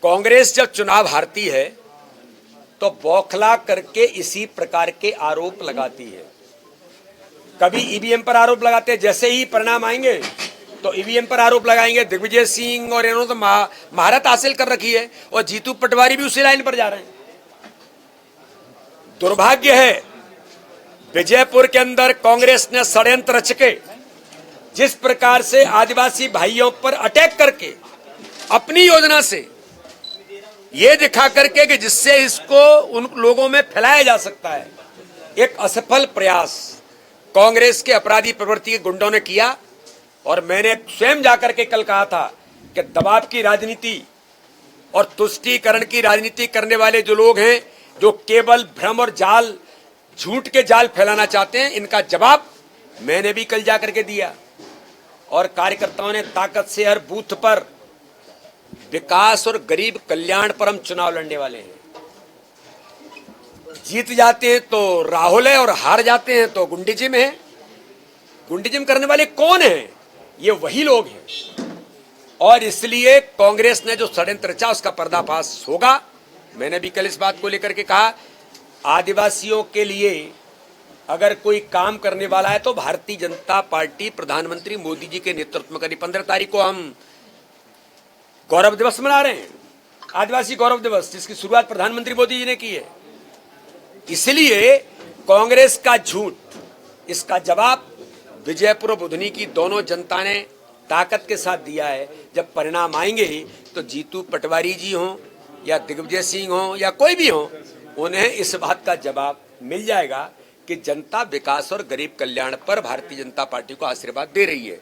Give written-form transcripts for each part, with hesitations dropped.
कांग्रेस जब चुनाव हारती है तो बौखला करके इसी प्रकार के आरोप लगाती है। कभी ईवीएम पर आरोप लगाते हैं, जैसे ही परिणाम आएंगे तो ईवीएम पर आरोप लगाएंगे। दिग्विजय सिंह और इन्होंने तो महारत हासिल कर रखी है और जीतू पटवारी भी उसी लाइन पर जा रहे हैं। दुर्भाग्य है, विजयपुर के अंदर कांग्रेस ने षड्यंत्र रच के जिस प्रकार से आदिवासी भाइयों पर अटैक करके अपनी योजना से ये दिखा करके कि जिससे इसको उन लोगों में फैलाया जा सकता है, एक असफल प्रयास कांग्रेस के अपराधी प्रवृत्ति के गुंडों ने किया। और मैंने स्वयं जाकर के कल कहा था कि दबाव की राजनीति और तुष्टीकरण की राजनीति करने वाले जो लोग हैं, जो केवल भ्रम और जाल, झूठ के जाल फैलाना चाहते हैं, इनका जवाब मैंने भी कल जाकर के दिया। और कार्यकर्ताओं ने ताकत से हर बूथ पर विकास और गरीब कल्याण पर हम चुनाव लड़ने वाले हैं। जीत जाते हैं तो राहुल है और हार जाते हैं तो गुंडीजिम है। गुंडीजिम करने वाले कौन हैं? ये वही लोग हैं। और इसलिए कांग्रेस ने जो षड्यंत्र रचा उसका पर्दाफाश होगा। मैंने भी कल इस बात को लेकर के कहा, आदिवासियों के लिए अगर कोई काम करने वाला है तो भारतीय जनता पार्टी प्रधानमंत्री मोदी जी के नेतृत्व में करी। 15 तारीख को हम गौरव दिवस मना रहे हैं, आदिवासी गौरव दिवस, जिसकी शुरुआत प्रधानमंत्री मोदी जी ने की है। इसलिए कांग्रेस का झूठ, इसका जवाब विजयपुर और बुधनी की दोनों जनता ने ताकत के साथ दिया है। जब परिणाम आएंगे तो जीतू पटवारी जी हों या दिग्विजय सिंह हों या कोई भी हो, उन्हें इस बात का जवाब मिल जाएगा कि जनता विकास और गरीब कल्याण पर भारतीय जनता पार्टी को आशीर्वाद दे रही है।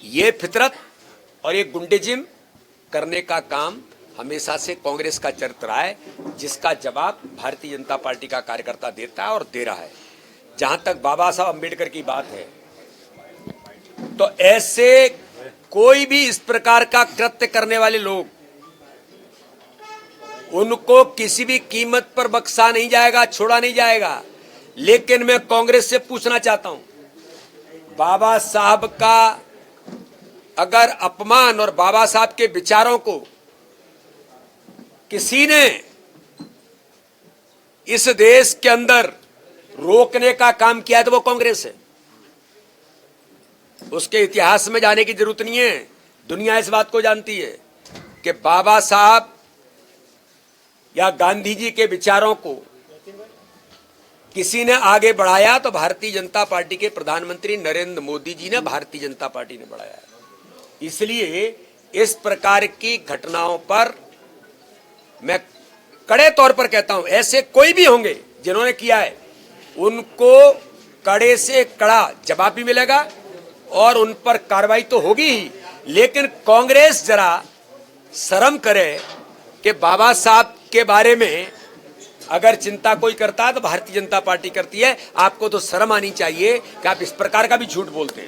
ये फितरत और ये गुंडेजिम करने का काम हमेशा से कांग्रेस का चरित्र रहा है, जिसका जवाब भारतीय जनता पार्टी का कार्यकर्ता देता है और दे रहा है। जहां तक बाबा साहब अम्बेडकर की बात है, तो ऐसे कोई भी इस प्रकार का कृत्य करने वाले लोग, उनको किसी भी कीमत पर बख्शा नहीं जाएगा, छोड़ा नहीं जाएगा। लेकिन मैं कांग्रेस से पूछना चाहता हूं, बाबा साहब का अगर अपमान और बाबा साहब के विचारों को किसी ने इस देश के अंदर रोकने का काम किया तो वो कांग्रेस है। उसके इतिहास में जाने की जरूरत नहीं है, दुनिया इस बात को जानती है कि बाबा साहब या गांधी जी के विचारों को किसी ने आगे बढ़ाया तो भारतीय जनता पार्टी के प्रधानमंत्री नरेंद्र मोदी जी ने, भारतीय जनता पार्टी ने बढ़ाया। इसलिए इस प्रकार की घटनाओं पर मैं कड़े तौर पर कहता हूं, ऐसे कोई भी होंगे जिन्होंने किया है, उनको कड़े से कड़ा जवाब भी मिलेगा और उन पर कार्रवाई तो होगी ही। लेकिन कांग्रेस जरा शर्म करे कि बाबा साहब के बारे में अगर चिंता कोई करता है तो भारतीय जनता पार्टी करती है। आपको तो शर्म आनी चाहिए कि आप इस प्रकार का भी झूठ बोलते हैं।